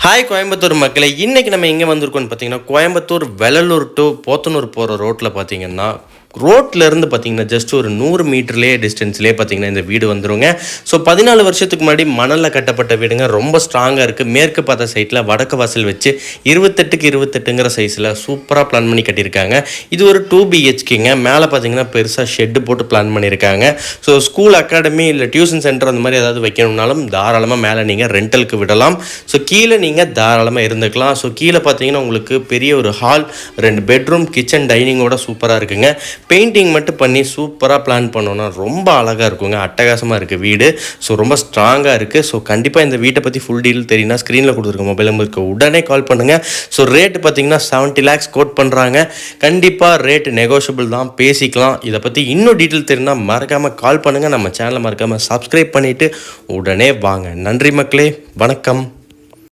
Hi Coimbatore மக்களே, இன்றைக்கி நம்ம எங்கே வந்திருக்கோம்னு பார்த்தீங்கன்னா, கோயம்புத்தூர் வெள்ளலூர் டு போத்தனூர் போகிற ரோட்டில் பார்த்தீங்கன்னா, ரோட்லேருந்து பார்த்தீங்கன்னா ஜஸ்ட் ஒரு 100 மீட்டர்லேயே டிஸ்டன்ஸ்லேயே பார்த்தீங்கன்னா இந்த வீடு வந்துருங்க. ஸோ 14 வருஷத்துக்கு முன்னாடி மணலில் கட்டப்பட்ட வீடுங்க, ரொம்ப ஸ்ட்ராங்காக இருக்குது. மேற்கு பார்த்த சைட்டில் வடக்கு வாசல் வச்சு 28க்கு 28ங்கிற சைஸில் சூப்பராக பிளான் பண்ணி கட்டியிருக்காங்க. இது ஒரு 2 BHKங்க. மேலே பார்த்தீங்கன்னா பெருசாக ஷெட்டு போட்டு பிளான் பண்ணியிருக்காங்க. ஸோ ஸ்கூல், அகாடமி இல்லை டியூஷன் சென்டர் அந்த மாதிரி ஏதாவது வைக்கணும்னாலும் தாராளமாக மேலே நீங்கள் ரெண்டலுக்கு விடலாம். ஸோ கீழே நீங்கள் தாராளமாக இருந்துக்கலாம். ஸோ கீழே பார்த்தீங்கன்னா உங்களுக்கு பெரிய ஒரு ஹால், 2 பெட்ரூம், கிச்சன், டைனிங்கோட சூப்பராக இருக்குங்க. பெயிண்டிங் மட்டும் பண்ணி சூப்பராக பிளான் பண்ணோன்னா ரொம்ப அழகாக இருக்குங்க. அட்டகாசமாக இருக்குது வீடு. ஸோ ரொம்ப ஸ்ட்ராங்காக இருக்குது. ஸோ கண்டிப்பாக இந்த வீட்டை பற்றி ஃபுல் டீல் தெரியுன்னா ஸ்க்ரீனில் கொடுத்துருக்க மொபைல் நம்பருக்கு உடனே கால் பண்ணுங்கள். ஸோ ரேட்டு பார்த்தீங்கன்னா 70 lakhs கோட் பண்ணுறாங்க. கண்டிப்பாக ரேட்டு நெகோஷியபிள் தான், பேசிக்கலாம். இதை பற்றி இன்னும் டீட்டெயில் தெரியுன்னா மறக்காமல் கால் பண்ணுங்கள். நம்ம சேனலை மறக்காமல் சப்ஸ்கிரைப் பண்ணிவிட்டு உடனே வாங்க. நன்றி மக்களே, வணக்கம்.